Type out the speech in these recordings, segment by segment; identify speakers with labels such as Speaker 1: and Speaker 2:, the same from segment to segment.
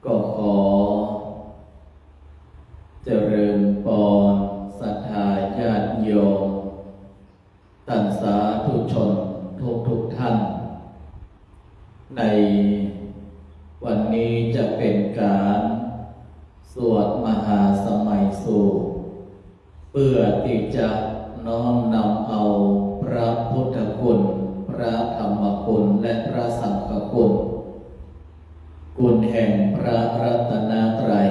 Speaker 1: ก็ขอเจริญพรศรัทธาญาติโยมท่านสาธุชนทุกท่าน ในวันนี้จะเป็นการสวดมหาสมัยสูตรเพื่อที่จะน้อมนำเอาพระพุทธคุณพระธรรมคุณและพระสังฆคุณคุณแห่งพระรัตนตรัย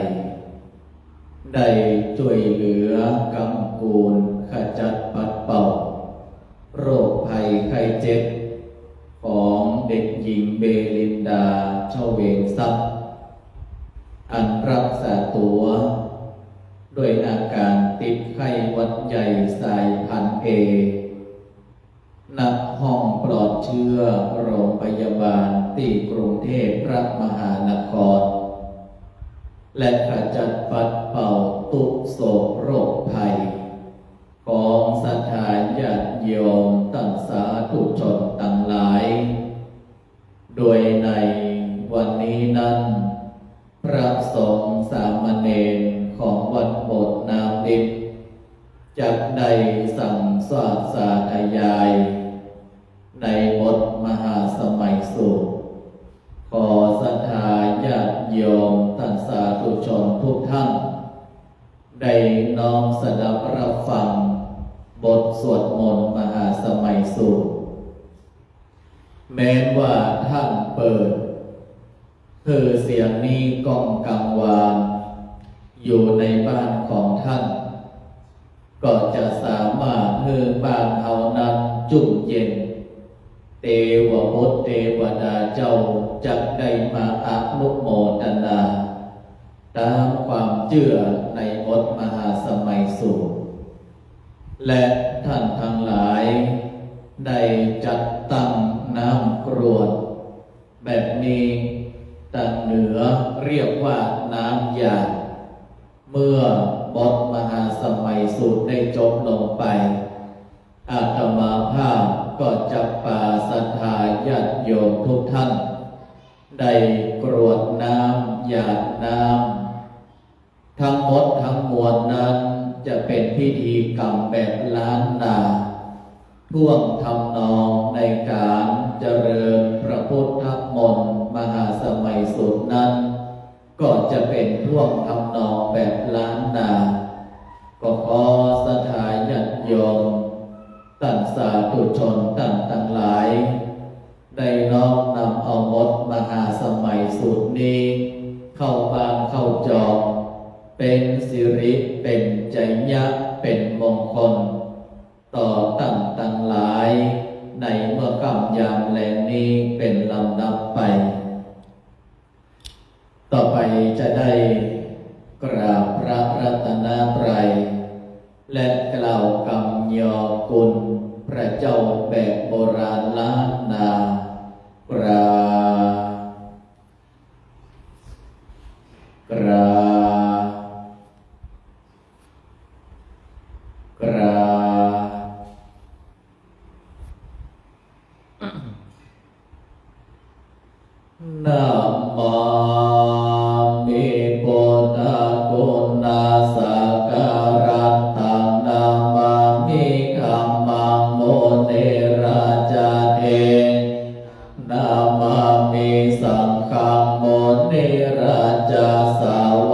Speaker 1: ได้ช่วยเหลือกำกูลขจัดปัดเป่าโรคภัยไข้เจ็บของเด็กหญิงเบลินดาเฉวงทรัพย์อันรักษาตัวด้วยอาการติดไข้หวัดใหญ่สายพันธุ์เอณห้องปลอดเชื้อโรงพยาบาลที่กรุงเทพพระมหานครและขจัดปัดเป่าทุกโศกโรคภัยของศรัทธาญาติโยมตั้งสาธุชนทั้งหลายโดยในวันนี้นั้นพระสงฆ์สามเณรของวัดโบสถ์น้ำดิบจักได้สั่งสวดสาธยายในบทมหาสมัยสูตรขอศรัทธาญาติโยมท่านสาธุชนทุกท่านได้น้อมสดับรับฟังบทสวดมนต์มหาสมัยสูตรแม้ว่าท่านเปิดคือเสียงนี้ก้องกังวานอยู่ในบ้านของท่านก็จะสามารถให้บ้านเฮานั้นจุ่มเย็นเทวบุตรเทวดาเจ้าจักได้มาอนุโมทนาตามความเชื่อในบทมหาสมัยสูตรและท่านทั้งหลายได้จัดตั้งน้ำกรวดแบบนี้ทางเหนือเรียกว่าน้ำหยาดเมื่อบทมหาสมัยสูตรได้จบลงไปอาตมาภาพก็จะปาศรัทธาญาติโยมทุกท่านได้กรวดน้ำหยาดน้ำทั้งหมดทั้งมวลนั้นจะเป็นพิธีกรรมแบบล้านนาท่วงทำนองในการเจริญพระพุทธมนต์มหาสมัยสูตรนั้นก็จะเป็นท่วงทำนองแบบล้านนาก็ขอศรัทธาญาติโยมท่านสาธุชนท่านทั้งหลายได้น้อมนำเอาบทมหาสมัยสูตรนี้เข้าบ้านเข้าจองเป็นสิริเป็นใจยะเป็นมงคลต่อท่านทั้งหลายในเมื่อค่ำยามแลงนี้เป็นลำดับไปต่อไปจะได้กราบพระรัตนตรัยและกล่าวคำยอกุลพระเจ้าแบบโบราณล้านนากรานะโมมิพุทธคุณาสักการะตังนะมามิคัมมังโมเนราจาเทนะมามิสังฆังโมเนราจาสาว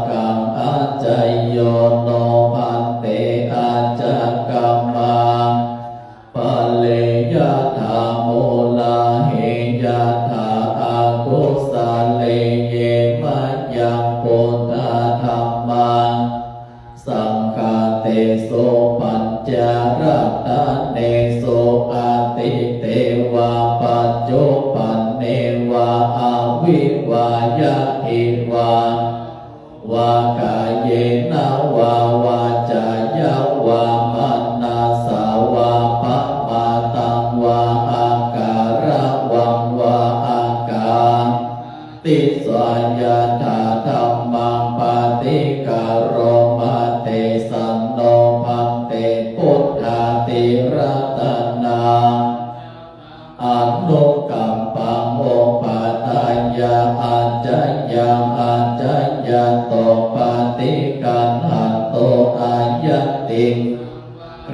Speaker 1: กังอาจายโยโนภันเตอาจากกัมมังปะเลยะธาโมลาเหยะธากุสาเลเยมะยังปุถธาธัมมังสังฆาเตโสปัญจารัตเนโสอาติเตวะปัจจุปันเนวะอวิวายะหิวาวากาเยนะวาวาจายะวามนัสสาวาปะมาตังวาอาการะวังวาอาการติสายาธาธัมมังปฏิการโรมาเตสันโนภันเตพุทธาติรัตนาอนุกัมปังโอปาทาย ยาอัจจยังอัจจยันโตปาติกันหันโตอายัตติง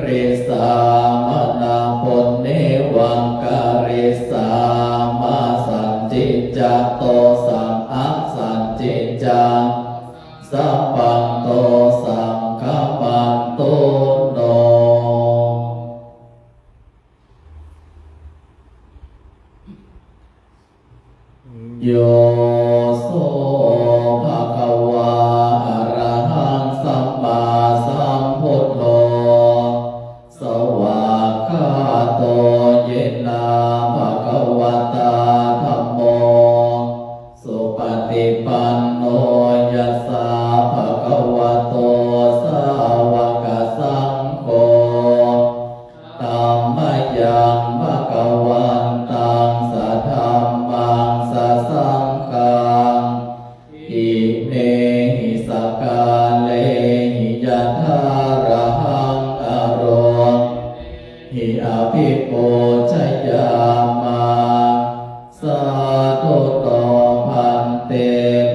Speaker 1: ริสามนาปุณเนวังการิสามาสันจิจโตสังอักสันจิจาสัพพังโตสังฆมันโตโนโยโสภะคะวาอะระหังสัมมาสัมพุทโธสวากขาโตเยนะภะคะวะตาธัมโมสุปฏิปันโนยัสสะภะคะวะโตสาวกสังโฆธัมมยังภะคะวันตังสัทธัมมังสัสสังฆังอิเมหิสกาเลหิยัทธาระหังอโรหิอภิปูชยามาสาธุโตพันเต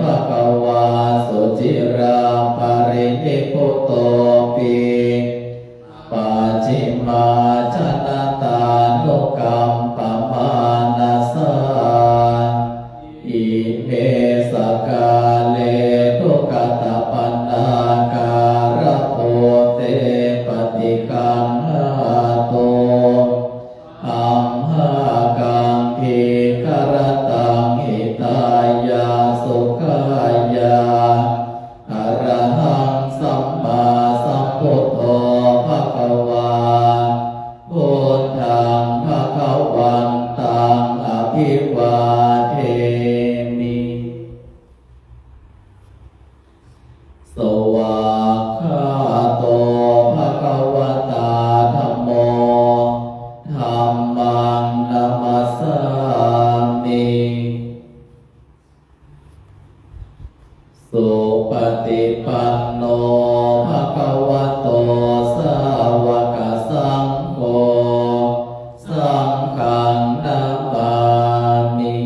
Speaker 1: ภะคะวาสุจิราภรินิพพุโตปิปัจฉิมาชนะตานุกัมปมานาสาอิเมสกาเลทุกขตปันนาการะโพเตปฏิกังหาโตอัมหากังภิกรตังหิตายาสุขายาอรหังสัมมาสัมพุทโธภะคะวาพุทธังภะคะวันตังอภิวาเทมิสวากขาโตภะคะวะตาธัมโมธัมมังนัมมัสสามิสุปฏิปันโนภะคะวะโตสาวกสังโฆสังฆังนามามิ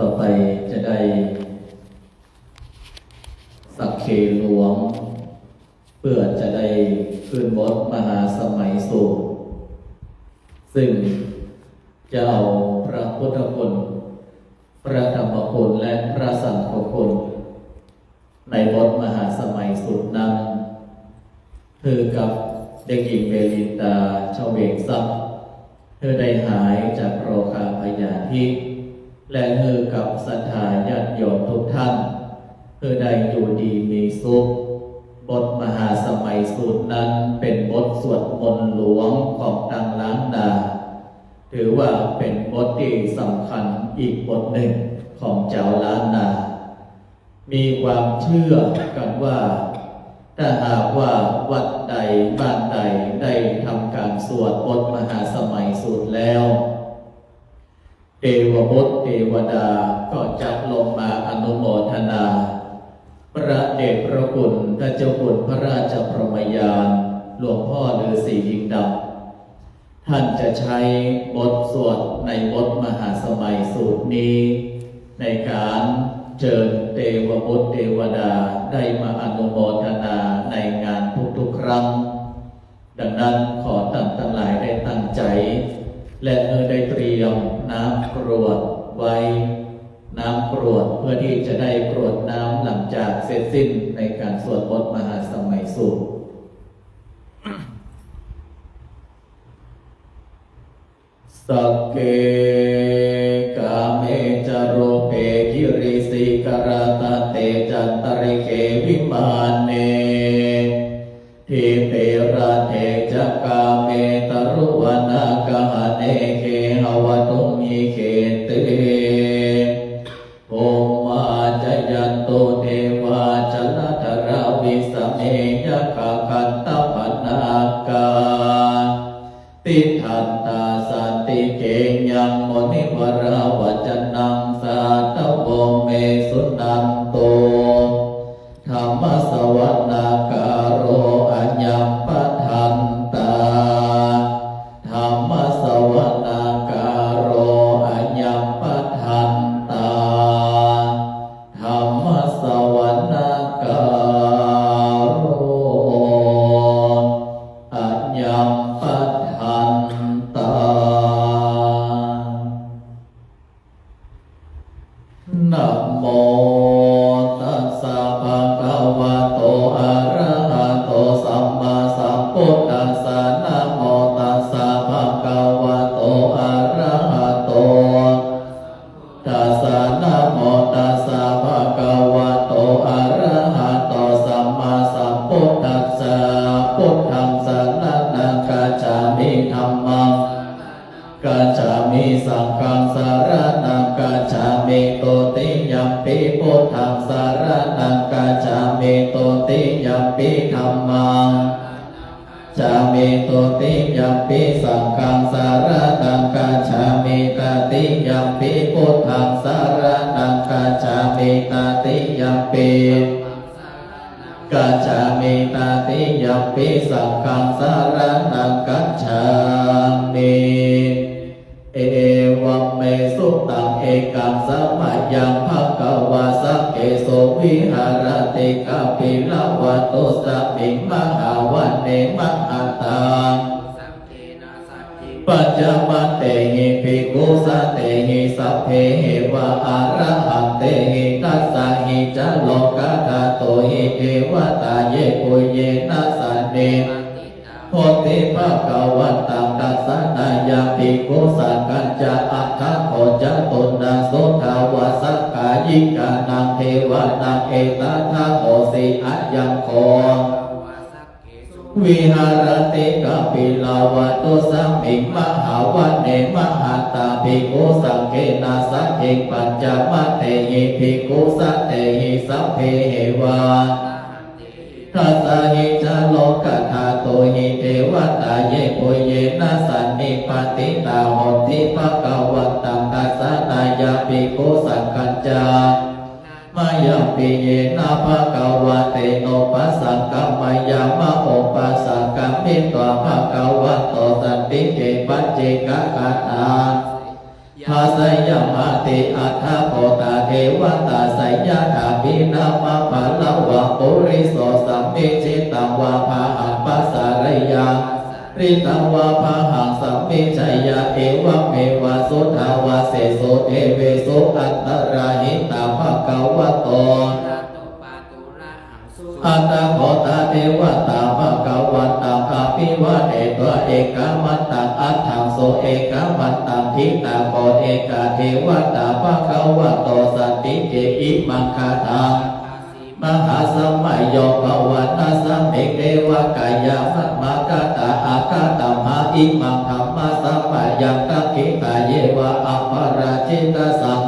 Speaker 1: ต่อไปจะได้สักเคหลวงเพื่อจะได้ขึ้นบทมหาสมัยสูงซึ่งจะเอาพระพุทธคุณพระธรรมคุณและพระสังฆคุณในบทมหาสมัยสูงนั้นคือกับเด็กหญิงเบลินดาชาวเวงซับเธอได้หายจากโรคาพยาธิและเธอกับศรัทธาญาติโยมทุกท่านเธอได้อยู่ดีมีสุขบทมหาสมัยสูตรนั้นเป็นบทสวดมนต์หลวงของตังล้านนาถือว่าเป็นบทที่สำคัญอีกบทหนึ่งของเจ้าล้านนามีความเชื่อกันว่าถ้าหากว่าวัดใดบ้านใดได้ทำการสวดบทมหาสมัยสูตรแล้วเทวบุตรเทวดาก็จะลงมาอนุโมทนาพระเดชพระคุณพระเจ้าคุณพระราชพรหมยานหลวงพ่อฤาษีลิงดำท่านจะใช้บทสวดในบทมหาสมัยสูตรนี้ในการเชิญเทวบุตรเทวดาได้มาอนุโมทนาในงานทุกๆครั้งดังนั้นขอท่านทั้งหลายได้ตั้งใจและได้เตรียมน้ำกรวดไว้น้ำกรวดเพื่อที่จะได้กรวดน้ำหลังจากเสร็จสิ้นในการสวดบทมหาสมัยสูตรสักเกกาเมจโรเปกิริสิกรตเตจันตริเกวิมานเนทิเประเทจกาเมตรุวนากหะเนเกหวตุมิเขเตโอมาจยันโตเทวาจลธราวิสเมยกะคันตปนากาติทันตาสันติเกยังโมนิม วราวัจนังสาตโวเมสุนันโตธรรมสวนาการโรอัญญัมปทันตาธรรมสวนาการโรอัญญัมปทันตาธรรมสวนาการโรอัญญัมปทันตานะโมตัสสะภะคะวะโตอะระหะโตสัมมาสัมพุทธัสสะนะโมตัสสะภะคะวะโตอะระหะโตตัสสะนะโมตัสสะภะคะวะโตอะระหะโตสัมมาสัมพุทธัสสะพุทธังสรณังคัจฉามิธัมมังกัจฉามิสังฆังสรณังกัจฉามิตุติยัมปิพุทธังสรณังกัจฉามิตุติยัมปิธัมมังจามิตุติยัมปิสังฆังสรณังกัจฉามิตติยัมปิพุทธังสรณังกัจฉามิตติยัมปิกัจฉามิตติยัมปิสังฆังสรณังกัจฉามิเอวัมเมสุตังเอกังสัมมายังภคะวะสักเกโสวิหารติกาปิลวะโตสัพพิมหาวันเนมหัตตังปัจจวัตเตหิภิกขุสัตเตหิสัพเพเหวะอะระหันเตหิตัสสะหิจโลกทัตโตหิเทวตาเยปุเยนะสันเนโพธิภะคะวันตังตัสสะนายาภิกขุสังฆัจจะอัฏฐโขจะตุนะโสทาวาสักกายิกานังเทวานังเอตทะโอสิอัจยังโควิหารติกาปิลาวะตุสัมมิมหาวันเนมหัตตาภิกขุสังเกนะสัจจิปัญจมัตเตหิภิกขุสัตเตหิสัพเพเหวาทัสสะหิจโลกทัตโตหิเทวตาเยปุเยนะสันนิปติตาหนติภะคะวันตังตัสสะนายาภิกขุสังฆัจจามายาปิเยนะภะคะวะเตโนปัสสังกัมมายามะโอปัสสังกัมมิตวะภะคะวะโตสันติเกปัจเจกะกะตาภาสยามะติอัฏฐโพตาเทวตาสยถาภินามะปะละวะปุริโสสัมมิจิตังวะภาหังปัสสะระยังริตังวะภาหังสัมมิชัยยะเอวะเมวะสุทาวะเสโสเทเวโสอัตตราหิตาภะคะวะโตอัตตะโพตาเทวตาภะคะวันตังอาภิวะเนตวะเอกามันตังอัฏฐังโสเอกามันตังทิตาโกเอกาเทวตาภะคะวะโตสันติเกอิมังคาทังมหาสัมมัยโยภวันตัสสะเมเทวะกายามัตมะกะตาอาคาตัมหาอิมังธัมมะสัมมายังตักขิตาเยวะอัปปราชิตสัง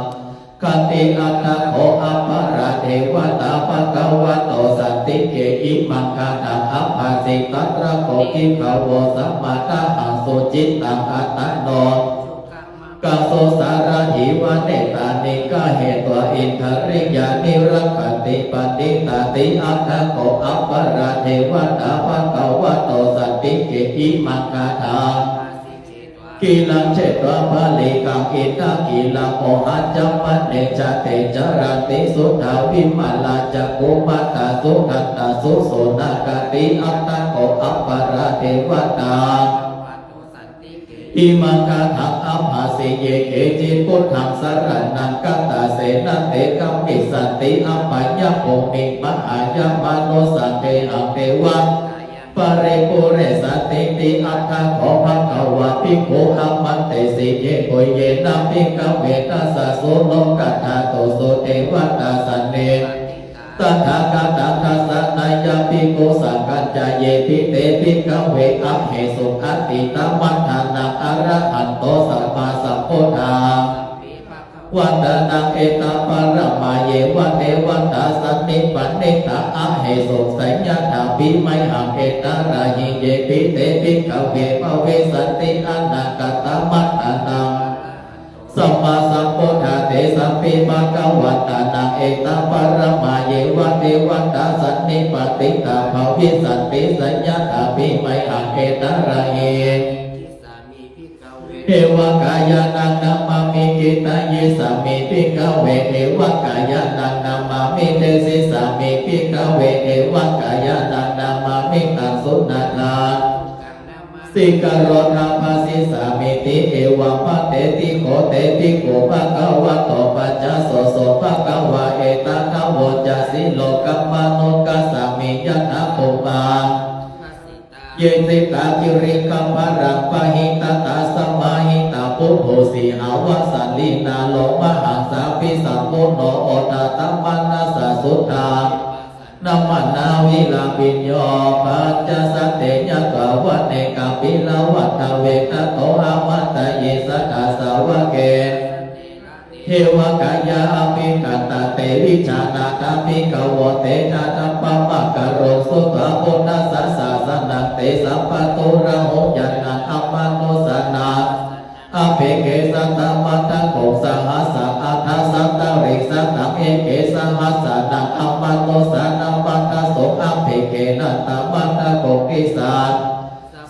Speaker 1: คันติอัตตะโขอัปปราเทวตาภะคะวะโตสันติเกอิมังคาทังอัปปาสิตัตระโกกิขาวสัมมาตาหังสุจิตตังอัตตโนกัสโสสาระหิวะเนตานิกาเหตุอินทริยานิรักขันติปฏิตาติอัตถโกอัปปราเทวตาภะคะวะโตสันติเกอิมังคาทังกิลังเจตวะภาลิกังอิตากิลังโอหัจจัมมัเนจเตจารันติสุทาวิมาลาจักขุปัตตาสุขัตตาสุโสนากติอัตตโกอัปปราเทวตาอิมังคาทังอัปหาสิเยเกจิพุทธังสรณังกัตตาเสนะเตกัมมิสันติอัปปะยะโภมิมหายามโนสันเตหังเทวะปะเรปุเรสันติติอัตถะโขภะคะวะภิกขุอัมมันเตสิเยโกเยนะภิกขเวทัสสะโสโลกัตถาโตโสเทวตาสันเนตถาคตังทัสสะนายาภิกขุสังฆัจจะเยภิเตภิกขเวอัพเหสุขัตติตมัฏฐานังอรหันโตสัมมาสัมพุทธาวันดานังเอตาปรมาเยวะเทวตาสันนิปันนิตาอะเหสุสัญญาถาภิไมหังเอตาราหิเยภิเตภิกขเวภเวสันติอนาคตมัฏฐานังสัมมา สัญญาตาปิไมอังเอตระเอเอวกายานังนามามิกิตายิสามิภิกขเวเอวกายานังนามามิเตสิสามิภิกขเวเอวกายานังนามามิตังสุนานาสิกโรธาภาสิสามิติเอวะภะเตติโขเตติโกภะคะวะโตปัจจโสโสภะคะวะเอตนะโวจัสสิโลกัมมโนกัสสามิยะถาภูมาเยสิตาภิริคัมภรังปะหิตตาสมาหิตาปุโหสีหาวสันลีนาโลมหังสาปิสัมปุโนโอตตัมมานาสสุทานัมมนาวิลาปิญโยปัจจสัตเตยะกะวะเนกะปิลาวัตเวทะโตอามัตตะเยสกะสาวะเกเทวกายาภิกัตตะเตวิชานาตาภิกวเตนะตัปปะมะกะโรสุขะปุณณสสะสนังเตสัพพะโตระโหยันนะอัมมาโนสนาอเภเกสัตตมัตตะโกสังหสะอัฏฐสัตตริสัตตังเอเกสังหสะนังอัมมาโนสนามัตตะโสอเภเกนัตตมัตตะโกกิสัต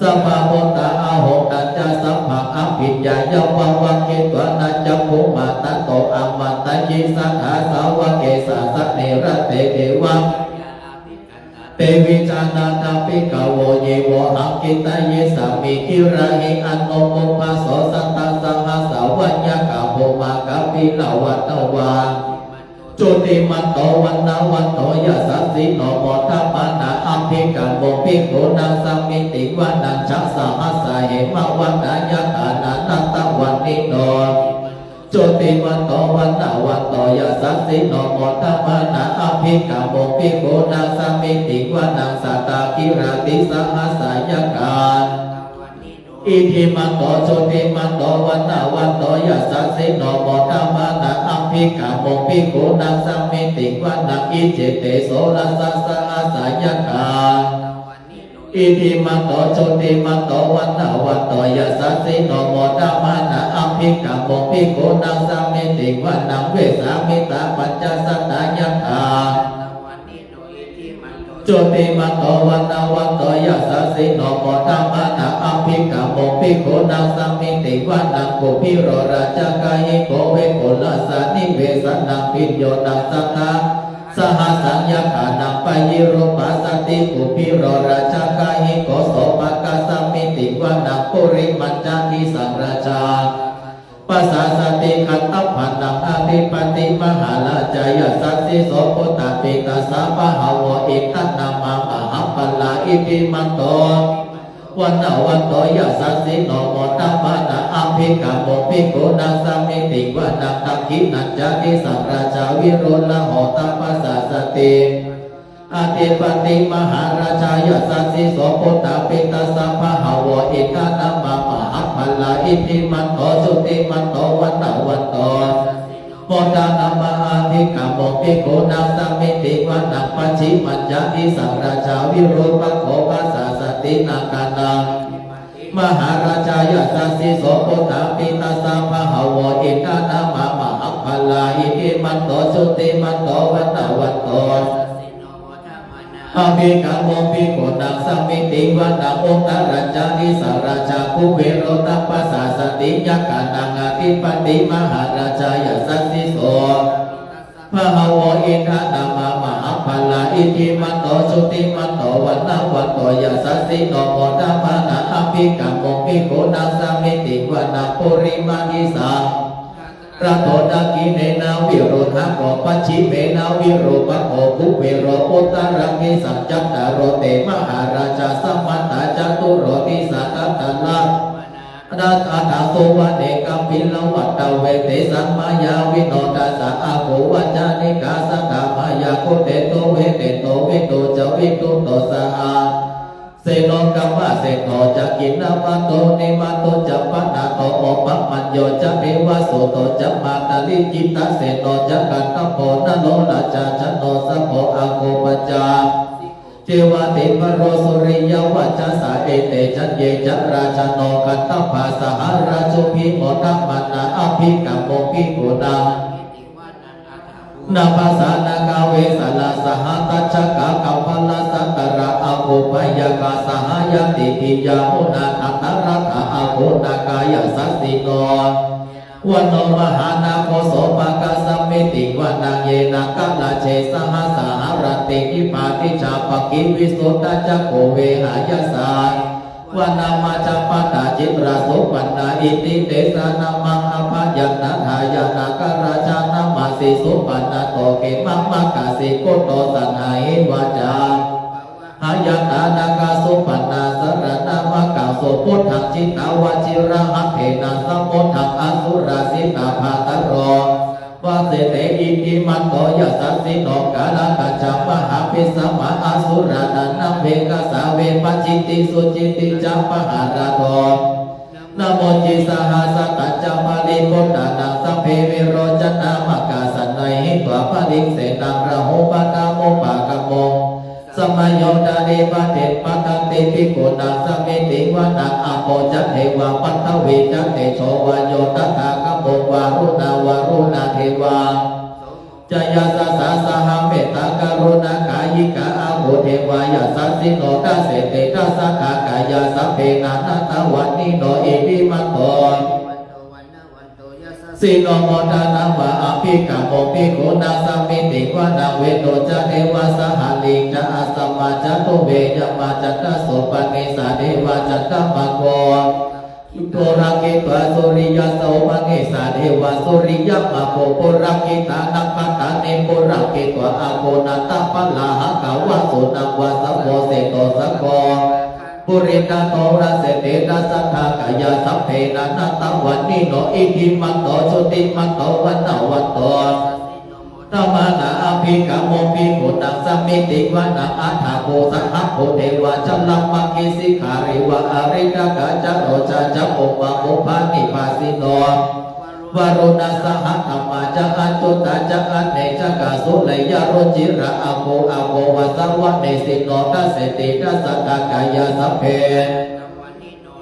Speaker 1: สัมภะโมตะอาโหตัจจะสัมภะอภิญญายัปวังเกตวะนัจจภูมาตัตโตอัมมัตตะยิสัทธาสาวะเกสัสสะเนระเตเทวะเตวิจานาตาปิกโวเยโวอังกิตาเยสามิคิระหิอันโนโมภาโสสัตตสังหาสาวัญญกาโภมากาปิลาวัตวาจุติมันโตวันนาวันโตยะสัสสิโนโมทัมมานาอัมพิกัมโมภิกขุนังสัมมิติวานัญชัสสะหัสสะเหมะวันนายะอานันตะวันนิโนจุติมันโตวันนาวันโตยะสัสสิโนโมทัมมานาอัมพิกัมโมภิกขุนังสัมมิติวานังสัตตาคิราติสังหัสสะยะกาอิทิมันโตจุติมันโตวันนาวันโตยะสัสสิโนโมทัมมานาอัมพิกัมโมภิกขุนังสัมมิติวานังอิจิเตโสรัสสะสังหัสสะยะกาอิทิมันโตจุติมันโตวันนาวันโตยะสัสสิโนโมทัมมานาอัมพิกัมโมภิกขุนังสัมมิติวานังเวสามิตาปัจจสัตตายะกาจุติมันโตวันนาวันโตยะสัสสิโนโมทัมมานาอัมพิกัมโมภิกขุนังสัมมิติวานังกุภิโรราชกายิโกเวโกลสานิเวสนังปิญโยนังสัทธาสหัสสัญญาขานังปะยิโรปัสสติกุภิโรราชกายิโกโสภกาสัมมิติวานังปุริมัญจานิสังราชาปัสสะสติขัตตพันนังอภิปติมหาราชายสัสสิโสปุตตะปิตัสสะปะหาวะอิทันนามะมหาปัลลาอิติมันโตวันนาวันโตยะสัสสิโนโมทัมมานาอัมพิกัมโมภิกขุนังสัมมิติวานังตักขินัญจานิสังราชาวิโรละโหตัปปัสสะสติอธิปติมหาราชายสัสสิโสปุตตะปิตัสสะปะหาวะอิทันนามะมหาปัลลาอิติมันโตจุติมันโตวันนาวันโตโมทนามาอาภิกัมโมภิกขุนังสัมมิติวานังปัจฉิมัญจานิสังราชาวิโรปะโขปัสสะสตินาคานังมหาราชายสัสสิโสปุตตะปิตัสสะภะหาวะอิทันนามะมหาปัลลาอิติมันโตจุติมันโตวันนาวันโตอภิกัมโมภิกขุนังสัมมิติวานังอุตตรัญจานิสังราชาภูเวโรตัปปัสสะสติยะกานังอธิปติมหาราชายสัสสิโสภะหาวะอิทันนามะมหาปัลลาอิติมันโตจุติมันโตวันนาวันโตยะสัสสิโนโมทัมมานาอภิกัมโมภิกขุนังสัมมิติวานังปุริมานิสังระโตดากิเนนาวิโรธาโกปัจฉิเมนาวิโรปะโกภุเวโรอุตตรังมิสัจจัตตาโรเตมหาราชาสัมมันตาจตุโรติสัตตตลานาตาตาโสวะเนกัมปิลวัตตเวเตสัมมายาวิโนตัสสะอาโกวัจจานิกาสังฆามายาโคเตโตเวเตโตวิโตจวิตุโตสหาเสโนกัมมะเสโนจักกินามาโตนิมาโตจัปปะนาโตโอปัมมัญโยจักเอวะโสโตจัมมาตาลิจิตาเสโนจักกันตโพนะโลราชาชโนสัพโพอาโกปัจจาเจวะติปโรสุริยวัจจสาเอเตจันเยจัราชโนกันตภาสหราชุพิโมทัมมานาอภิกัมโมภิกขุนังม นาภาษานากาเวสลาสหัตัจจกะกัมพลสัตตระอาโภพยากาสหายติปิยาโหนาคัตตรัตถะอาโภนากายสัสสิโนวันโนมหานาโคโสปะกะสัมมิติวานาเยนะกะลาเชสหสหรติอิปาติชาปกิวิสุทธะจักโกเวหายสาวานามาจปตาจิตราสุปันนาอิติเตสานามังอภายันนาทายานาการาชานามาสิสุปันนาโตเกมังมักกะสิโกโตสันหาหิวาจาหายาตานากาสุปันนาสรณามะกาโสพุทธังจิตาวาจิระหัเพนะสัมโมทังอสุราสิตาภาตโรวาเสเตอิติมันโตยัสสสิโนกาลกัจจามหาภิสัมมาอสุรานันนเวกสาเวปัจจิติสุจิติจัมปหาราโตนะโมจิสหาสัตตจามลิพุทธานังสัพเพเวโรจนามกาสันไนหิตวะปะริงเสตังระโหปะนาโมปะกะโมสมัยโยดาเดปะเทปะตังติปิโกนังสัมเมติวะนังอโปจัตเทวะปัตตเวจัตเตโชวะโยตถาคะโมวารุณาวารุณาเทวาจายาสสะสหเมตตากรุณากายิกาอาโหเทวายาสัสสิโนทัสเสเตทัสสะขากายาสัพเพนานาตวันนิโนอิติมันโตสิโนโมทานาวะอภิกามโมภิกขุนาสัมมิติวานาเวโตจะเทวะสหลิงจะอาสัมมาจัตตุเวยมาจัตตโสปนิสาเทวะจัตตมะโกโตรังเกตวะสุริยโสปนิสาเทวะสุริยมะโกปุรังกิตานังปัตตาเนปุรังเกตวะอาโกนัตตะปะลาหะกาวะสุนังวะสัมโมเสโตสังโฆปุริตาโตระเสเตนะสัทธากายาสัพเพนะนัตตวันนิโนอิทิมันโตชุติมันโตวันนวันโตธรรมานาอภิกามโมภิกขุนังสัมมิติวานังอัฏฐาโกสัทธะโพเทวะจัลลัมมะกิสิขาริวะอริกะกะจัโรจาจัปปะโมภานิภาสิโนวารุณสหธรรมาจัอันตุตาจัอันเนจักาสุเลยาโรจิระอาโกวะสวะเนสิโนทัสเสติทัสสะตากายาสัพเพ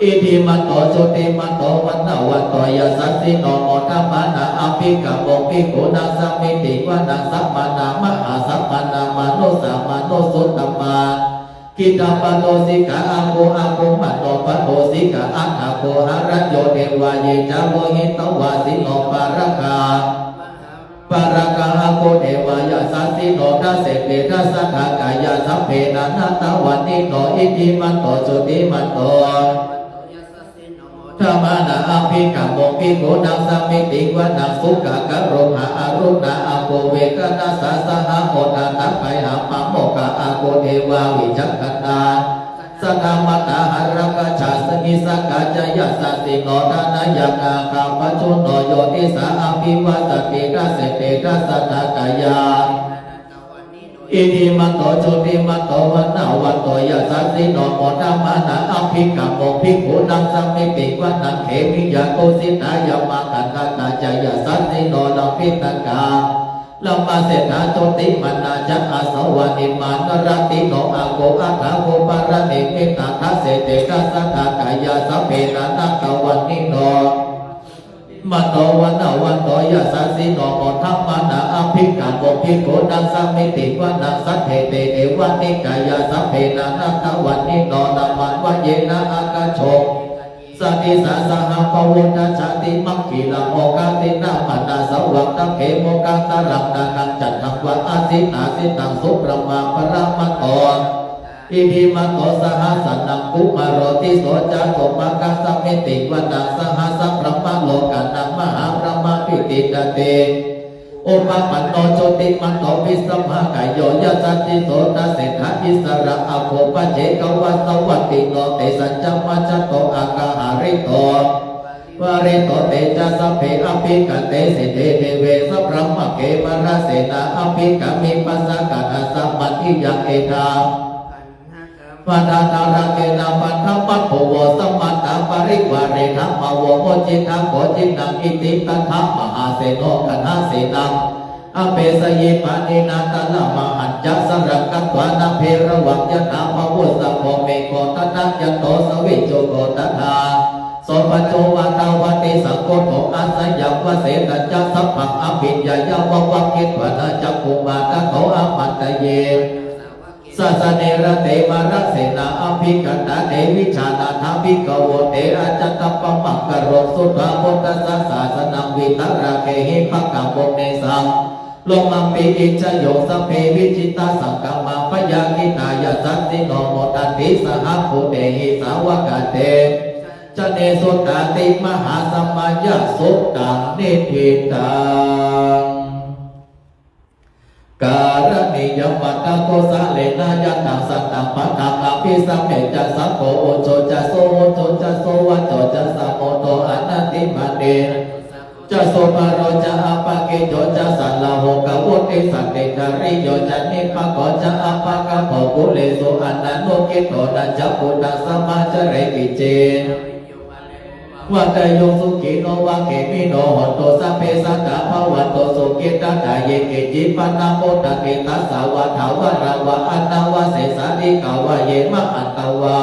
Speaker 1: อิทิมันโตจุติมันโตวันนวันโตยาสัสสิโนโมทัมมานาอภิกามโมภิกขุนังสัมมิติวานังสัมมานามหาสัมมานามาโนสามาโนสุตตมากิตาปโนสิกาอาโกมันโนปโนสิกาอัฏฐาโกหารัญโยเทวาเยจาโมหิตวาสิโนปารกาปารกาอาโกเทวายาสัสสิโนทัสเสเตทัสสะขากายาสัพเพนะนัตตวันนิโนอิทิมันโตจุติมันโตธรรมานาอภิกามโมภิกขุนังสัมมิติวานังสุขะกะโรหะอรุณาอาโกเวกนัสสะสหโมทานัพไพหาปัมโมกะอาโกเทวาวิจักขณาสกามตาหรกชาสนิสกาจยสัสสิโนทานายกาคาปจุโนโยติสาอภิวัตติทัสเสเตทัสสะตากายาอิทิมันโตจุติมันโตวันนวันโตยาสัสสิโนโมทัมมานาอภิกามโมภิกขุนังสัมมิติวานังเขมิยาโกสิตายามาคันธนาจายาสัสสิโนลัมพิตกาลัมมาเสนาโจติมันนาจักอาสวานิมานรติโนอาโกอัฏฐาโกปารเนมิตาทัสเสเตทัสสะทากายาสัพเพนะนัตตวันนิโนมันโตวันนวันโตยาสัสสิโนโมทัมมานาอภิกามโมภิกขุนังสัมมิติวานังสัทเทเตเอวะนิกายาสัพเพนะนัตตวันนิโนนัมมันวะเยนะอากาโชสติสาสหปวุณชาติมังคีลโมกาตินามานาสวังตังเขโมกังตารังนาคังจัตตังวะอาสินาสิตังสุปรมาปรมัตโตอิทิมันโตสหสันนังกุมารโรติโสจาโตมะกัสสมิติวะนังสหสัพพมะโลกานังมหาพระมะปิติตเตโอปะมันโตโจติมันโตวิสัมภะกายโยยัสสติโสตัสเสถาอิสระอโภปะเจกวัสวัตติโนเตสัจจมัจจโตอากาหาริโตวาริโตเตจะสัพเพอภิกเตสิเตเทเวสัพพมะเกมราเสนาอภิกามิปัสสะกะนะสัมมัติยังเอทาปะทานาระเกนาปันธปัปโพโวสัมมัตตาปริวาเรนะมะโวโมจิตังโกจินังอิติตัทธมหาเสโนกัณหาเสนังอเปสยิปานินาตนะมหัญจัสรังกัตวานาเพระวังยะถาภวุสะโมเมโกตนะยะโตสวิจโจโกตถาโสปัจโจวาตาวติสังโฆโตอาสยังวเสตัจจะสัพพังอภ ปิญญายาววังเกตวนาจักขุมาตะโตอามันตะเยสัสเนระเตมารัสเสนาอภิกันตาเตวิชานาทาภิกโวเตอาจตปะมังกโรสุตวาพุทธศาสนังวิตระเกหิภักกังโมเนสังโลมัมปิอิจโยสัพเพวิจิตาสังกัมมาพยากิตายสัตติโนโมตันติสหภูเตหิสาวกเตจเนสุตติมหาสัมมายสุตตังนิพิตังการณิยมัตตโกสะเลนะยัตตังสัตตังปัตตังอภิสัมเมจัสสะโกโอโจจัสโสโอโจจัสโสวัจโจจัสสะโมโตอนันติมาเนจะโสปโรจะอปะเกโยจะสัลลาโหกะวุติสัตติจาริโยจะนิปะโกจะอปะกะโภกุเลสุอนันโนกิโตนะจะปุตตะสัมมาจเรกิเจวัตโยสุขิโนวะเกมิโนหนโตสัพเพสัตตะภวันโตสุขิตตาเยเกจิปันนาโมตะเกตัสสาวะถาวราวะอันนาวะเสสานิกาวะเยมะอันตวา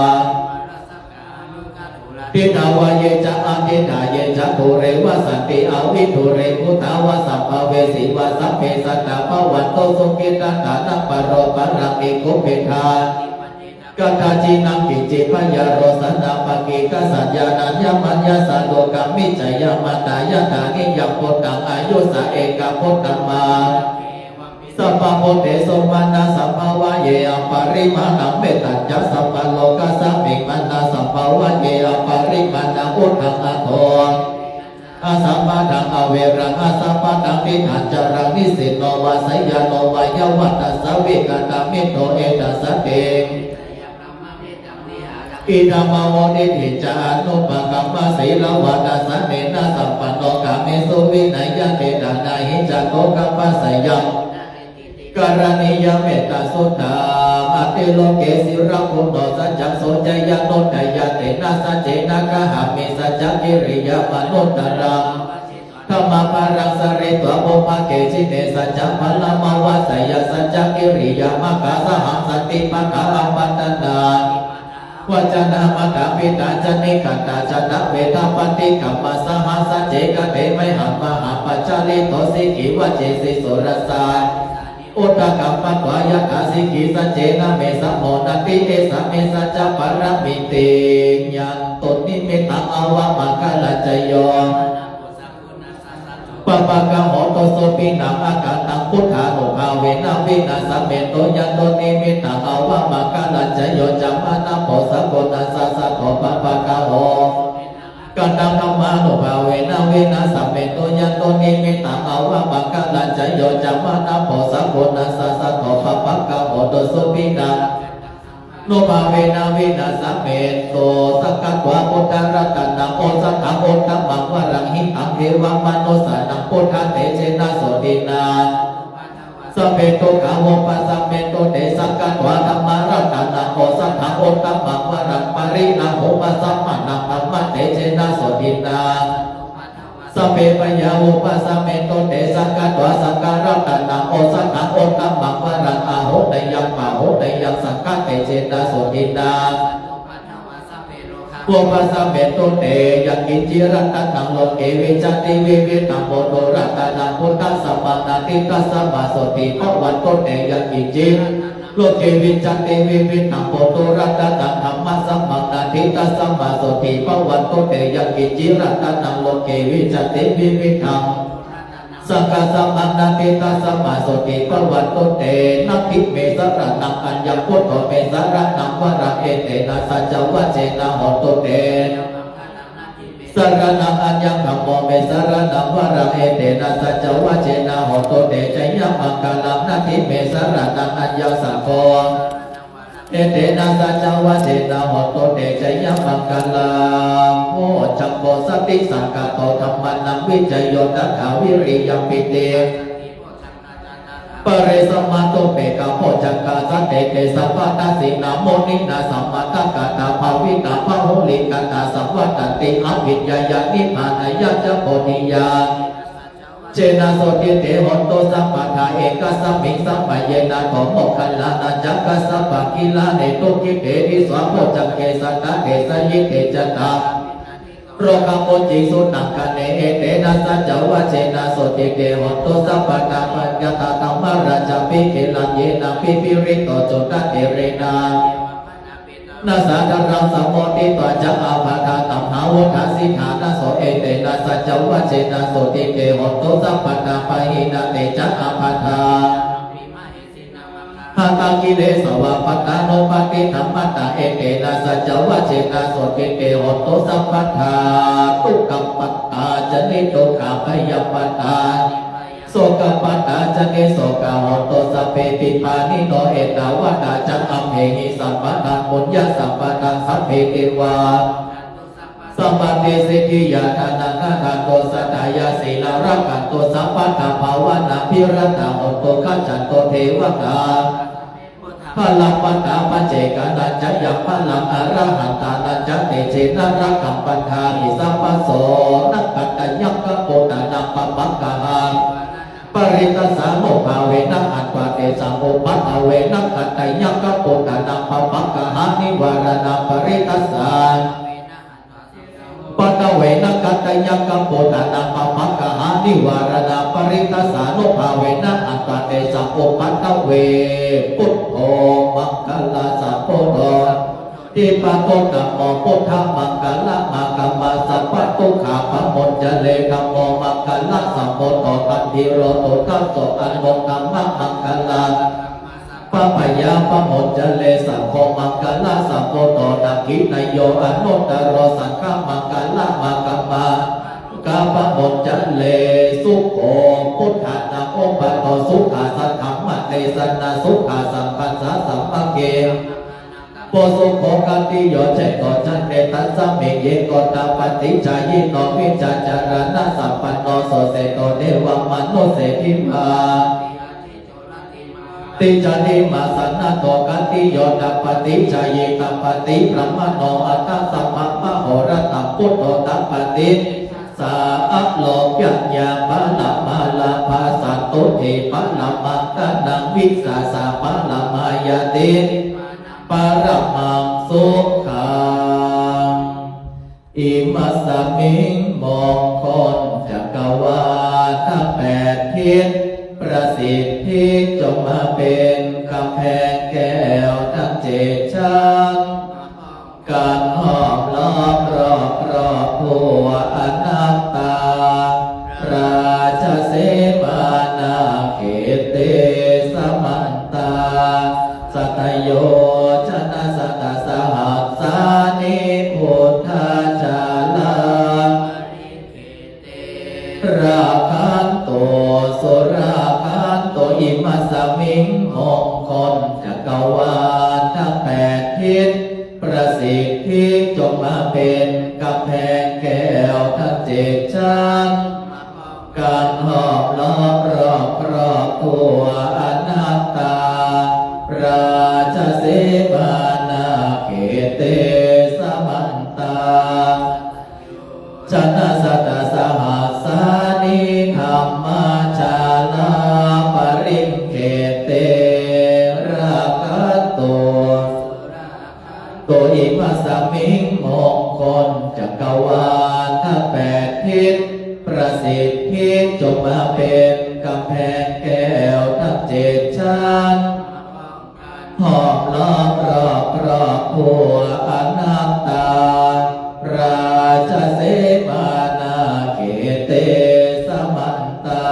Speaker 1: ทินาวะเยจะอาทินาเยจะโทเรวะสันติอาวิโทเรมุตาวะสัพพเวสีวะสัพเพสัตตะภวันโตสุขิตตานัปปโรปะรังอิโกเปทากัตถาจินังกิจิปัญญาโรสันนาปกิกสัญญานัญญมัญญาสันโลกามิจยามัตตายะตานิยพุทธังอายุสะเอกพุทธัมมาสัพพะโพเตสมัณณสัพพะวะเยอปริมาณังเมตัญจะสัพพะโลกัสสมิมัณณสัพพะวะเยอปริมาณังพุทธังอโทอาสัมมาทังอเวรังอาสัมมาทังนิทันจารังนิสิโนวาสยโนวายวัตตสวิกตามิโตเอตัสสเตอิดามาวนิทิจานุปกัมมาสีลวัตสันเนนะสัมปันโนกามิสุวินัยเตดานาหิจักโกกัมปัสสยังการณิยเมตตาสุตตามาเตโลเกสิระคุโนสัจจโสจยโนทยเตนะสัจเจนะกะหามิสัจจกิริยามนุตตรังธรรมปารังสริตวะโมภะเกจิเนสัจจพลมาวะสยสัจจกิริยามะกะสหังสติปะกะอัปปัตตาวจนะมัตตาปิตาจนิขันตาจนะเวทปฏิกัมมาสหัสเจกเตไมหัมมหาปัจจาริโตสิกิวเจสิสุรสาอุตตะกัมปัตวายกาสิกิสัจเจนะเมสัมโมนติเอสเมสัจจปรมิติยันตุนิมิตังอวะมังคลัจโยปะปะกะโหโตโสปินังอากาตังพุทธานุภาเวนะวินาสเมโตยันโตนิมิตังอวะมังคลัจโยจัมมานะโพสะโกตัสสะสะโตปะปะกะโหกันตังธรรมานุภาเวนะวินาสเมโตยันโตนิมิตังอวะมังคลัจโยจัมมานะโพสะโกตัสสะสะโตปะปะกะโหโตโสปินังโนภาเวนะวินาสเมโตสักขะวะพุทธรัตนังโอสัทธังโอตัมมังวรังหิตังเทวมโนสานังพุทธเตเจนะโสตินาสเปโตกะโวปัสสะเมโตเตสักขะวะธัมมารัตนังโอสัทธังโอตัมมังวรังปรินะโหปัสสะมะนังธัมมะเตเจนะโสตินาสเปปยาโวปัสสะเมโตเตสักขะวะสักการะตะนังโอสัทธังโอตัมมังวรังอาโหตยังปะโหตยังสังฆเตเจนะโสตินาโวปัสสะเมโตเตยังกิจิรัตตังโลเกวิจติวิวิตังโมโตรัตนังพุทธัสสะปะนาติตัสสะมาโสติภวันโตเตยังกิจิโลเกวิจติวิวิตังโมโตรัตตังธัมมัสสะปะนาติตัสสะมาโสติภวันโตเตยังกิจิรัตนังโลเกวิจติวิวิตังสังฆสัมมานาติตัสสะมาโสติภวันโตเตนักขิเมสรนังอัญญพุทโธเมสรนังวระเอเตนะสัจจวะเจนะโหตุเตสรนังอัญญคัมโมเมสรนังวระเอเตนะสัจจวะเจนะโหตุเตจยมังคลังนาทิเมสรนังอัญญสัพโพเอเตนะสัจจวะเจนะโหตุเตจยมังคลังโมจักโพสติสังกัปโตธัมมานังวิจโยตัฏฐาวิริยปิเตปเรสมาโตเปกะโพจักกาสัตเตเตสัพพะตัสสินาโมนินาสัมมาตกะตาภาวิตาภาโหลิกตาสัพพะตันติอวิญญาญานิพพานายะจะโพธิญาณเจนะโสติเตหนโตสัพพะทาเอกสัมมิงสัมปะเยนะโตโมคคัลลานะจักกะสัพพะกิลาเนตุกิเตวิสวะโพจักเกสัตตะเตสยิเตจตา โรคโมจิสุนังกันเนเตนะสัจจวะเจนะโสติเกหตุสัพพะตาปัญญาตาตัมมะราชปิเกลันเยนะปิปิริโตจุตเตเรนานาสาธารังสัมโมติตวจักอาภาธาตัมหาวุฒาสิธานาโสเอเตนะสัจจวะเจนะโสติเกหตุสัพพะตาปะหินะเตจักอาภาธาหาตังกิเลสวะปัตตาโนปฏิธัมมัตตาเอเตนะสัจจวะเจนะโสติเกหตุสัพพะทาทุกขปัตตาจนิโตขาพยปัตตาโสกปัตตาจนิโสกหตุสัพเพปิปานิโนเอตาวะตาจักอัมเหหิสัพพะทังปุญญสัพพะทังสัพเพเทวาสัมปันติสิทธิยาทานังนาทานโตสัตตายาสีลารักขันโตสัพพะทาภาวนาภิรัตถะหตุขัจจันโตเทวตาพลังปัตตาปัจเจกานันจะยังพลังอรหันตานันจะเตเจนะรักขัมปันธาหิสัพพโสนักกัตตยักขโปตานังปะปักกะหังปริตสาโนภาเวนะอัตวะเตสังโอปัตเวนะกัตตยักขโปตานังปะปักกะหังนิวารณังปริตสาปัตเวนะกัตตยักขโปตานังปะปักกะหังนิวารณังปริตสาโนภาเวนะอัตวะเตสังโอปัตเวปุตโธมังคลาสัพพโตทิปะโตกัมโมพุทธมังคลามากัมมาสัพพะตุขาปะมนจะเลกัมโมมังคลาสัพพโตตันทิโรโตทัสโสอันโมกัมมังคลาปะปะยาปะมนจะเลสัพพมังคลาสัพพโตนักขินายโยอนุตตโรสังฆมังคลามากัมมากาปะมนจะเลสุโขพุทธานาโอปะโตสุขาสัทธัมมะเตสนาสุขาสัมปัสสะสัมปะเกโปสุโขกันติโยเจโตจันเนตัสสะเมเยโกตาปฏิจายิโนวิจาจารณะสัพพันโนโสเสโตเดวมนุเสทิมาติจานิมาสันนาโตกันติโยตัปฏิจายิตัปฏิพระมโนอัตตะสัมภะมโหรตัมพุทโธตัปฏิสาอัพโลกัญญาปะละมาลาภาสัตตุเทปะละมังกะนังวิสาสะปะละมายาติปะระมังสุขังอิมัสสมิงมงคลจักรวาลทั้งแปดทิศประสิทธิจงมาเป็นกำแพงแก้วทั้งเจ็ดชั้นการห้อมล้อมรอบทั่วอนัตตาราชเสมานาเขเตสมันตาสัตโยชนะสัตสหัสสานิพุทธาจาราราคันโตสุราคันโตอิมัสสมิงมงคลจักรวาลทั้งแปดทิศประสิทธิจงมาเป็นกำแพงแก้วทั้งเจ็ดชั้นการห้อมล้อมรอบทั่วอนัตตาราชเสมานาเขเตสมันตาชนะสัตตสหัสสานิธรรมจาลาปริงเขเตราคัตโตโตอิมัสสมิงมงคลจักรวาลทั้งแปดทิศประสิทธิจงมาเป็นกำแพงแก้วทั้งเจ็ดชั้นห้อมล้อมรอบทั่วอนัตตาราชเสมานาเขเตสมันตา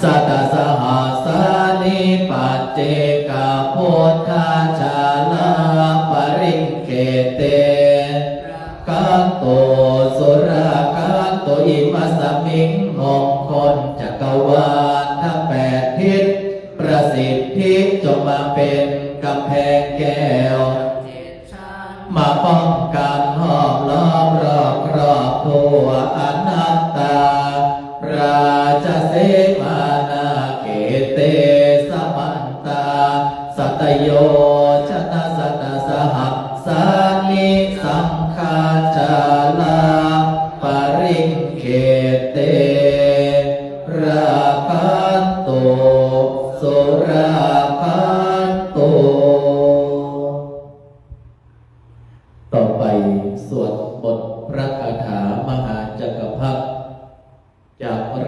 Speaker 1: สัตตสหัสสานิปัจเจกพุทธาจาราปริงเขเตกันโตสุรากันโตอิมัสสมิงมงคลจักรวาลทั้งแปดทิศประสิทธิจงมาเป็นกำแพงแก้วมาป้องกันห้อมล้อมรอบทั่วอนัตตาราชเสมานาเขเตสมันตาสัตโยชนะสัตตสหัสสานิสังฆาจาลาปริงเขเตราคันโตสุราคันโตต่อไปสวด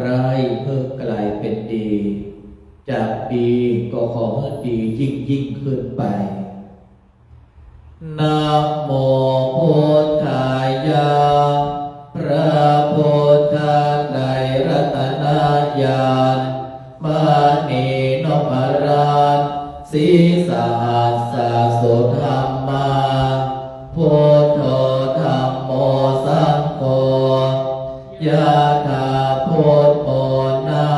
Speaker 1: ร้ายเพิ่มกลายเป็นดี จากดีก็ขอให้ดียิ่งขึ้นไปนะโมพุทธายะพระพุทธในรัตนญาณมณีนพรัตน์ศีสหัสสะสุธรรมาพุทโธธัมโมสังโฆยะถาพุทโธนา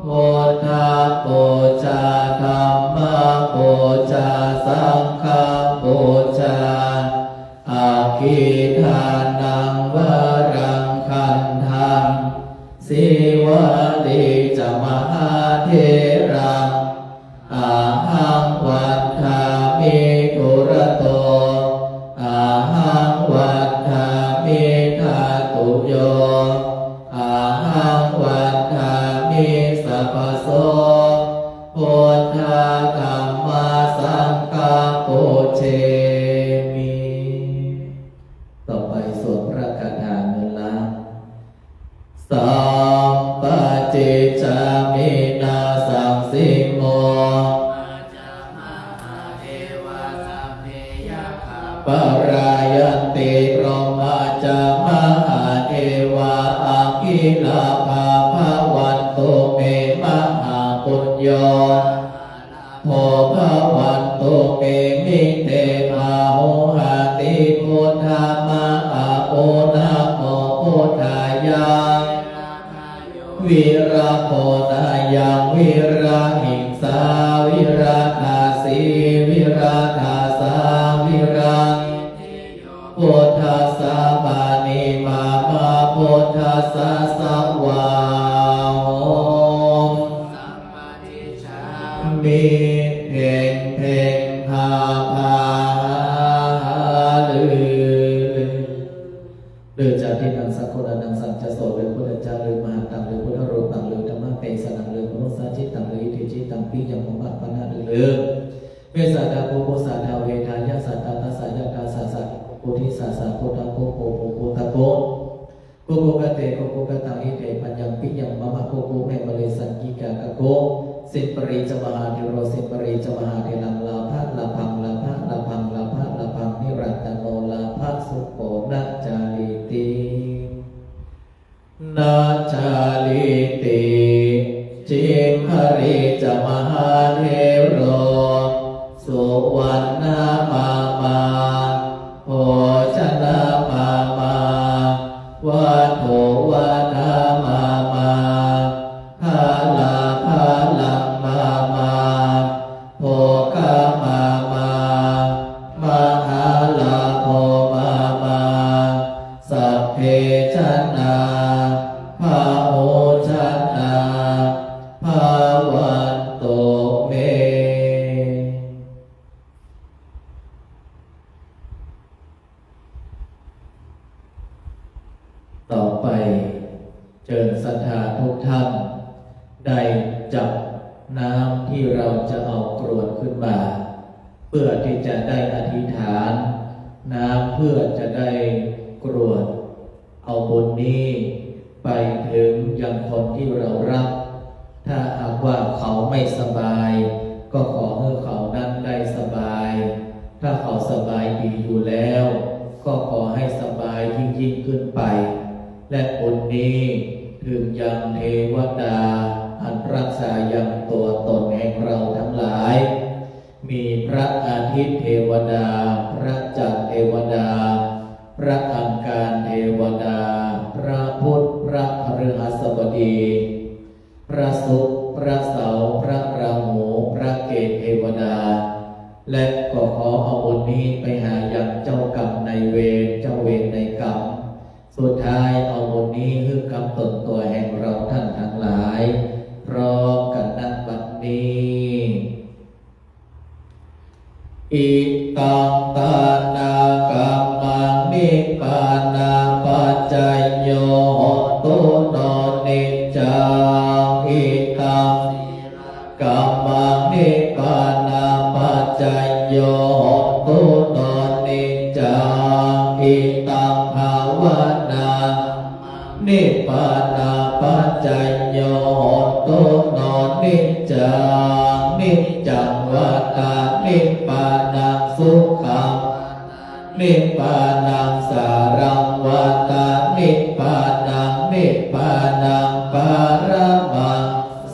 Speaker 1: พุทธาปูชาธัมมาปูชาสังฆาปูชาอาคิทานังวรังคันธังสิวลีจมหาเถรังอาหังวันทามิทุระโตอาหังวันทามิทาตุโยอาหังวันทามิสัพพโสพุทธาธัมมาสังฆาปุเชมิต่อไปสวดพระคาถาเงินล้านสัมปจิจามินาสังสิโมปรายันติพรหมจามหาเทวาอาคิลาภาภาวันโตเมมหาปุญโญโภภาวันโตเมมิเตภาโหหาติพุทธามาอาโอนะโมพุทธายาวิราโภนายังวิราหิงสาวิราธาสีวิราธาสาวิรังพุทธัสสะปานิมามาพุทธัสสะสวาโหมิเพ่งเพ่งพาพาลือจากที่นังสักโคนานังสังจะโสหรือพุทธเจ้าหรือมหาตังหรือพุทธรูปังหรือธรรมะเปสนังหรือพุทธสัจจิตังหรืออิทธิจิตังปิยังมุปัปปนะหรือเวสาดาโภโภสาดาเวทายาสัตตาทัสสะยะกาสัสสะโพธิสัสสะโพธังโพโพโพโพตะโกโกโกกะเตโกโกกะตังอิเตปัญญังปิยังมะมะโกโกแม่มะเลสังกิกากะโกสิปริจมหาเทโรสิปริจมหาเทลังลาภะลาพังลาภะลาพังลาภะลาพังนิรันตโนลาภะสุโขนะจาริตินาจาริติจิมหริจมหาเทโรสุวรรณมามาโภชนะมามาวัตโถวานามามาภาลาภาลังมามาโภคามามามาหาลาโภมามาสัพเพชนะภาโหชนะภาวันโตเมต่อไปเชิญศรัทธาทุกท่านได้จับน้ำที่เราจะเอากรวดขึ้นมาเพื่อที่จะได้อธิษฐานน้ำเพื่อจะได้กรวดเอาบุญนี้ไปถึงยังคนที่เรารักถ้าหากว่าเขาไม่สบายก็ขอให้เขานั้นได้สบายถ้าเขาสบายดีอยู่แล้วก็ขอให้สบายยิ่งขึ้นไปและบุญนี้ถึงยังเทวดาอันรักษายังตัวตนแห่งเราทั้งหลายมีพระอาทิตย์เทวดาพระจันทร์เทวดาพระอังคารเทวดาพระพุธพระพฤหัสบดีพระศุกร์พระเสาร์พระราหูพระเกตเทวดาและก็ขอเอาบุญนี้ไปหายังเจ้ากรรมนายเวรเจ้าเวรในกรรมสุดท้ายเอาบุญนี้คือกรรมตนตัวแห่งเราท่านทั้งหลายพร้อมกันนั้นบัดนี้อิตังตานากรรมังนิพพานาปัจจยโยตุโนนิจจังอิตังกัมมังนิพพานาปัจจยโยตุโนนิจจังอิตังภาวนานิพพานาปัจ จัยโยโหตุโนนิจจังนิจจังวัฏฏานิพพานังสุขังนิพพานังสารังวัฏฏานิพพานังนิพพานังปารมัง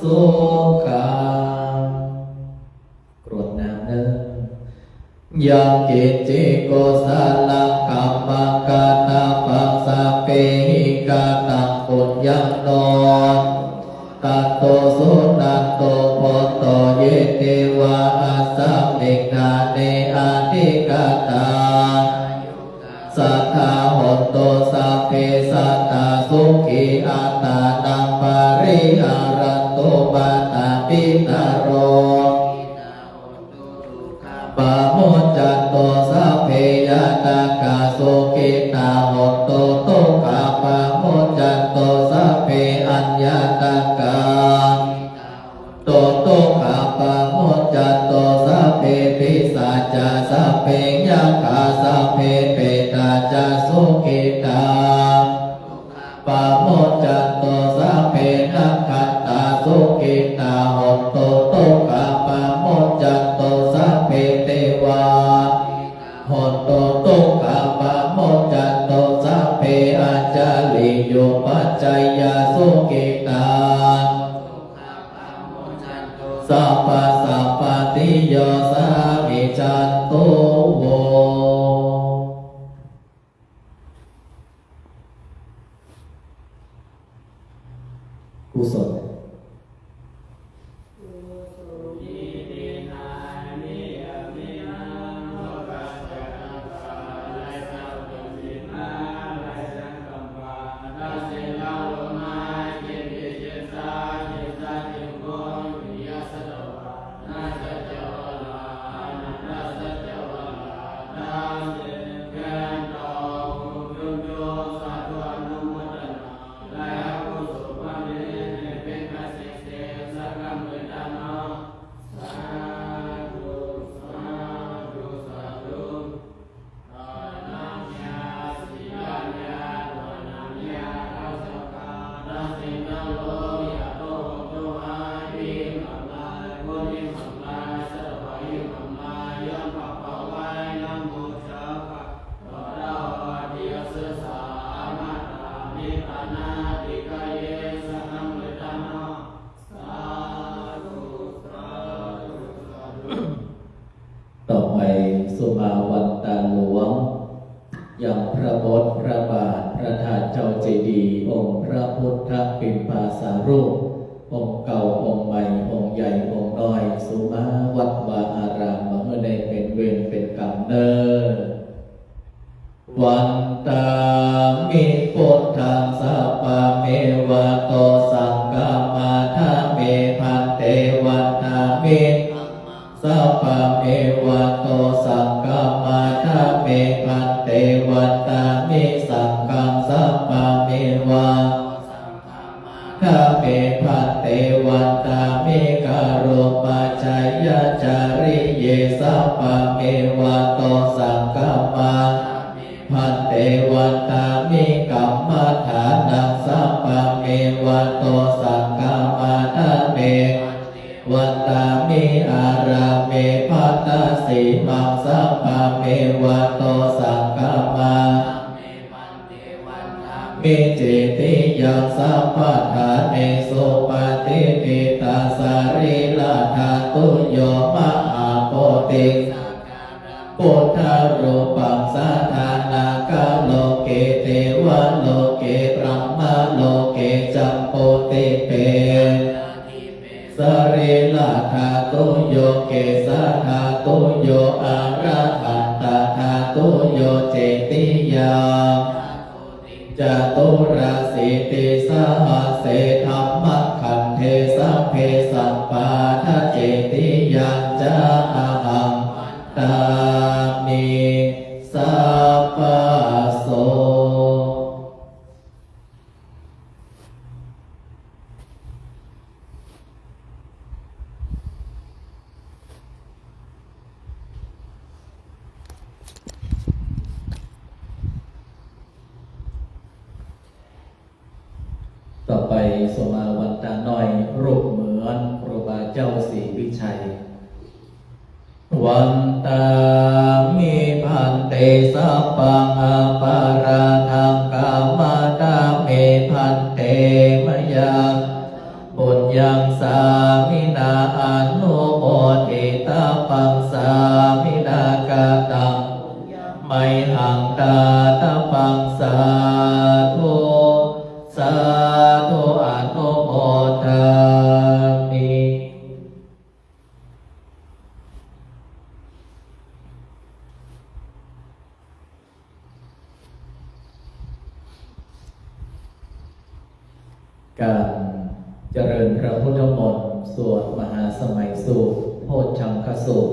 Speaker 1: สุขังกรวดน้ำเนิ่งยังกิจจิโกสาลังกัมมังกานาปังสาเปหิกาตังปุญญังโนตัตโตสุนันโตโพโตเยเตวะอัสสมิกขาเนอาทิกาตาสัทธาโหตุสัพเพสัตตาสุขีอัตตานังปาริอารันตุมาตาปิตาโรปะโมจจันโตสัพเพยตากาสุขิตาโหตุตุกะปะโมจจันโตสัพเพอัญญาตากาโตตุกะปะโมจจันโตสัพเพปิสัจจาสัพเพยัคขาสัพเพเปตาจาสุขิตาปะโมจจันโตสัพเพนัคขัตตาสุขิตาโหตุตุกะปะโมจจันโตสัพเพเทวาโหตุตุกะปะโมจจันโตสัพเพอาจาริโยปัจจัยยาสุขิตาสัพพะสัพพติโยสามิจันโตโวกุศลต่อไปสุมาวันตาหลวงยังพระบทพระบาทพระธาตุเจ้าเจดีย์องค์พระพุทธปิมพาสารูปองค์เก่าองค์ใหม่องค์ใหญ่องค์น้อยสุมาวัดวาอารามเมื่อได้เป็นเวรเป็นกรรมเนอวันตามิพุทธังสัพพะเมวะโตสังฆามาทาเมพันเตวันตามิสัพพะเมวะโตสังฆามาทาเมพันเตวันตามิสังฆังสัพพะเมวะทาเมพันเตวันตามิกาโรปัจจยจาริเยสัพพะเมวะโตสังฆามาพันเตวันตามิกัมมัฏฐานังสัพพะเมวะโตสังฆามาทาเมวันตามิอาราเมภัตตสีมังสัพพะเมวะโตสังฆามามิจิติยังสัพพะทาเนสุปฏิปิตาสาริลาธาตุโยมะอาโพติพุทธรูปังสาธานากาโลเกเทวะโลเกพรหมโลเกจัมโพติเปสริลาธาตุโยเกสาธาตุโยอาระหันตาธาตุโยเจติยาจตุราสิติสหัสเสธรรมขันเทสัพเพสัพปาทะเจติยังจาอะหังตามิสัพพะโสต่อไป สมาวันตาหน่อยรูปเหมือนครูบาเจ้าศรีวิชัยวันตามิพันเตสัพพังอาปาราทังกามาตาเมพันเตมยังบุญยังสามินาอนุโมทิตาปังสามินากาตังไมหังตาตาปังสาธุสาธุอนุโมทามิการเจริญพระพุทธมนต์สวดมหาสมัยสูตรโพชฌังคสูตร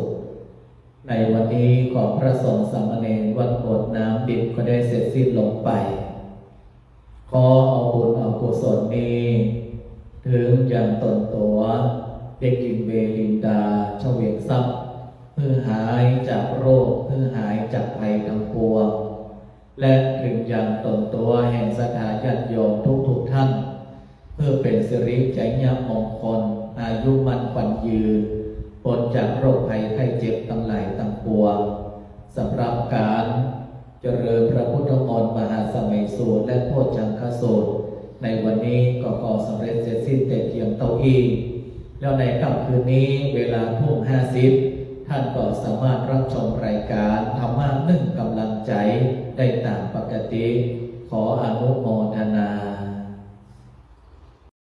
Speaker 1: ในวันนี้ของพระสงฆ์สามเณรวัดโบสถ์น้ำดิบก็ได้เสร็จสิ้นลงไปขอเอาบุญเอากุศลนี้ถึงยังตนตัวเด็กหญิงเวลินดาเฉวงทรัพย์เพื่อหายจากโรคเพื่อหายจากภัยทั้งปวงและถึงยังตนตัวแห่งศรัทธาญาติโยมทุกท่านเพื่อเป็นสิริใจญามงคลอายุมั่นขวัญยืนพ้นจากโรคภัยไข้เจ็บทั้งหลายทั้งปวงสำหรับการเจริญพระพุทธมนต์มหาสมัยสูตรและโพชฌังคสูตรในวันนี้ก็ขอสำเร็จเสร็จสิ้นแต่เพียงเท่านี้แล้วในค่ำคืนนี้เวลา20:50ท่านก็สามารถรับชมรายการธรรมะนึ่งกำลังใจได้ตามปกติขออนุโมทนา